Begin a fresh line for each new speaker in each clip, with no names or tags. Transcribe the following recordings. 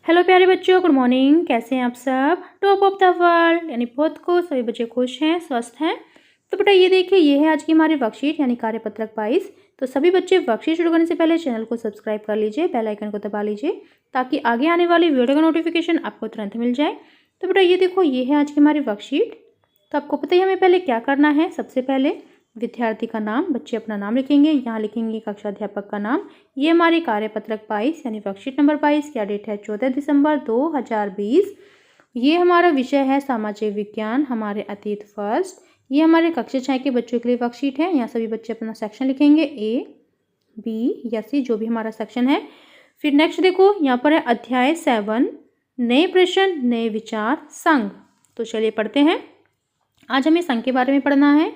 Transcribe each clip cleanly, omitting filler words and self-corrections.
Hello प्यारे बच्चों, good morning. कैसे हैं आप सब? टॉप ऑफ द वर्ल्ड यानी बहुत खुश, सभी बच्चे खुश हैं, स्वस्थ हैं। तो बेटा ये देखिए, ये है आज की हमारी वर्कशीट यानी कार्यपत्रक 22। तो सभी बच्चे वर्कशीट शुरू करने से पहले चैनल को सब्सक्राइब कर लीजिए, बेल आइकन को दबा लीजिए ताकि आगे आने वाली वीडियो का नोटिफिकेशन आपको तुरंत मिल जाए। तो बेटा ये देखो, ये है आज की हमारी वर्कशीट। तो आपको पता ही हमें पहले क्या करना है। सबसे पहले विद्यार्थी का नाम, बच्चे अपना नाम लिखेंगे, यहाँ लिखेंगे कक्षा अध्यापक का नाम। ये हमारी कार्यपत्रक 22 यानी वर्कशीट नंबर 22। क्या डेट है? 14 दिसंबर 2020। ये हमारा विषय है सामाजिक विज्ञान, हमारे अतीत फर्स्ट। ये हमारे कक्षा 6 के बच्चों के लिए वर्कशीट है। यहाँ सभी बच्चे अपना सेक्शन लिखेंगे, ए बी या सी, जो भी हमारा सेक्शन है। फिर नेक्स्ट देखो, यहाँ पर है अध्याय 7, नए प्रश्न नए विचार संघ। तो चलिए पढ़ते हैं। आज हमें संघ के बारे में पढ़ना है।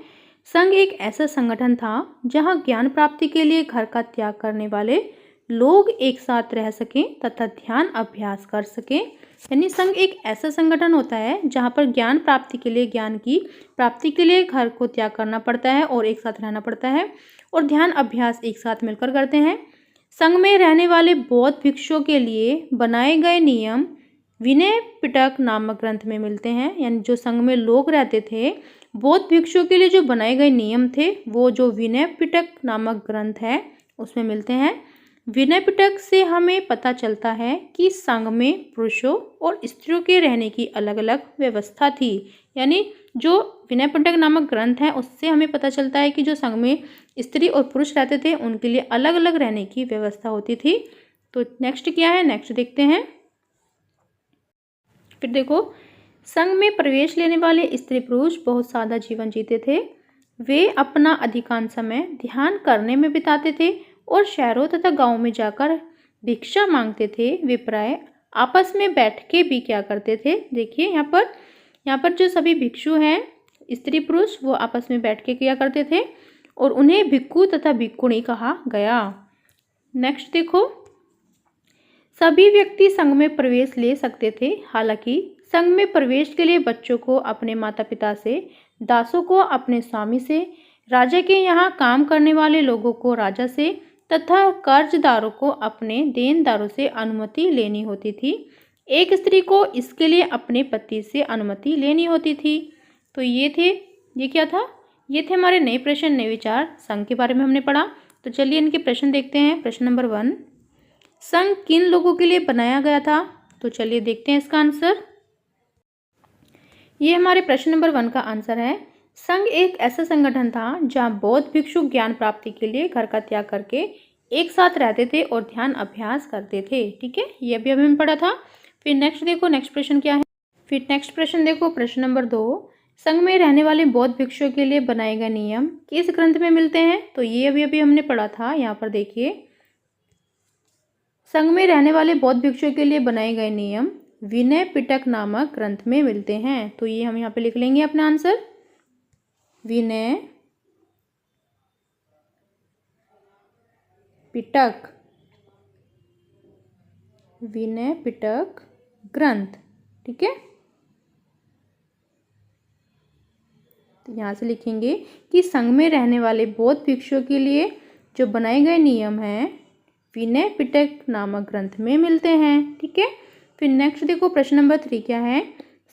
संघ एक ऐसा संगठन था जहां ज्ञान प्राप्ति के लिए घर का त्याग करने वाले लोग एक साथ रह सकें तथा ध्यान अभ्यास कर सकें। यानी संघ एक ऐसा संगठन होता है जहां पर ज्ञान प्राप्ति के लिए, ज्ञान की प्राप्ति के लिए घर को त्याग करना पड़ता है और एक साथ रहना पड़ता है, और ध्यान अभ्यास एक साथ मिलकर करते हैं। संघ में रहने वाले बौद्ध भिक्षुओं के लिए बनाए गए नियम विनय पिटक नामक ग्रंथ में मिलते हैं। यानी जो संघ में लोग रहते थे, बौद्ध भिक्षुओं के लिए जो बनाए गए नियम थे, वो जो विनय पिटक नामक ग्रंथ है उसमें मिलते हैं। विनय पिटक से हमें पता चलता है कि संघ में पुरुषों और स्त्रियों के रहने की अलग अलग व्यवस्था थी। यानी जो विनय पिटक नामक ग्रंथ है उससे हमें पता चलता है कि जो संघ में स्त्री और पुरुष रहते थे उनके लिए अलग अलग रहने की व्यवस्था होती थी। तो नेक्स्ट क्या है, नेक्स्ट देखते हैं। फिर देखो, संघ में प्रवेश लेने वाले स्त्री पुरुष बहुत सादा जीवन जीते थे। वे अपना अधिकांश समय ध्यान करने में बिताते थे और शहरों तथा गांवों में जाकर भिक्षा मांगते थे। वे प्राय आपस में बैठ के भी क्या करते थे, देखिए यहाँ पर जो सभी भिक्षु हैं, स्त्री पुरुष, वो आपस में बैठ के किया करते थे और उन्हें भिक्खु तथा भिक्खुणी कहा गया। नेक्स्ट देखो, सभी व्यक्ति संघ में प्रवेश ले सकते थे। हालांकि संघ में प्रवेश के लिए बच्चों को अपने माता पिता से, दासों को अपने स्वामी से, राजा के यहाँ काम करने वाले लोगों को राजा से तथा कर्जदारों को अपने देनदारों से अनुमति लेनी होती थी। एक स्त्री को इसके लिए अपने पति से अनुमति लेनी होती थी। तो ये क्या था? ये थे हमारे नए प्रश्न नए विचार। संघ के बारे में हमने पढ़ा। तो चलिए इनके प्रश्न देखते हैं। प्रश्न नंबर 1, संघ किन लोगों के लिए बनाया गया था? तो चलिए देखते हैं इसका आंसर। ये हमारे प्रश्न नंबर 1 का आंसर है। संघ एक ऐसा संगठन था जहां बौद्ध भिक्षु ज्ञान प्राप्ति के लिए घर का त्याग करके एक साथ रहते थे और ध्यान अभ्यास करते थे। ठीक है, ये अभी हमने पढ़ा था। फिर नेक्स्ट देखो, नेक्स्ट प्रश्न क्या है। फिर नेक्स्ट प्रश्न देखो, प्रश्न नंबर 2, संघ में रहने वाले बौद्ध भिक्षुओं के लिए बनाए गए नियम किस ग्रंथ में मिलते हैं? तो ये अभी हमने पढ़ा था। यहाँ पर देखिए, संघ में रहने वाले बौद्ध भिक्षुओं के लिए बनाए गए नियम विनय पिटक नामक ग्रंथ में मिलते हैं। तो ये हम यहाँ पे लिख लेंगे अपना आंसर, विनय पिटक, विनय पिटक ग्रंथ। ठीक है, तो यहाँ से लिखेंगे कि संघ में रहने वाले बौद्ध भिक्षुओं के लिए जो बनाए गए नियम हैं विनय पिटक नामक ग्रंथ में मिलते हैं। ठीक है, फिर नेक्स्ट देखो, प्रश्न नंबर 3 क्या है।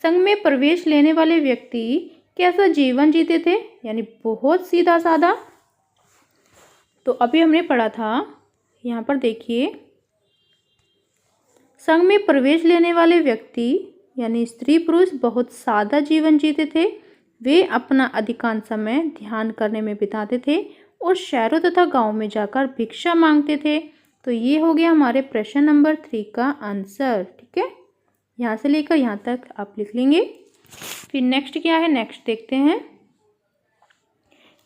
संघ में प्रवेश लेने वाले व्यक्ति कैसा जीवन जीते थे? यानी बहुत सीधा साधा। तो अभी हमने पढ़ा था, यहाँ पर देखिए, संघ में प्रवेश लेने वाले व्यक्ति यानी स्त्री पुरुष बहुत सादा जीवन जीते थे। वे अपना अधिकांश समय ध्यान करने में बिताते थे और शहरों तथा गांवों में जाकर भिक्षा मांगते थे। तो ये हो गया हमारे प्रश्न नंबर 3 का आंसर। ठीक है, यहाँ से लेकर यहाँ तक आप लिख लेंगे। फिर नेक्स्ट क्या है, नेक्स्ट देखते हैं।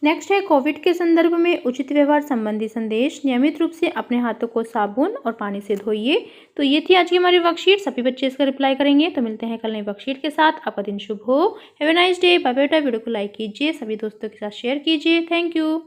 नेक्स्ट है, कोविड के संदर्भ में उचित व्यवहार संबंधी संदेश। नियमित रूप से अपने हाथों को साबुन और पानी से धोइए। तो ये थी आज की हमारी वर्कशीट। सभी बच्चे इसका रिप्लाई करेंगे। तो मिलते हैं कल नई वर्कशीट के साथ। आपका दिन शुभ हो। Have a nice day. Bye bye. Video को लाइक कीजिए, सभी दोस्तों के साथ शेयर कीजिए। Thank you.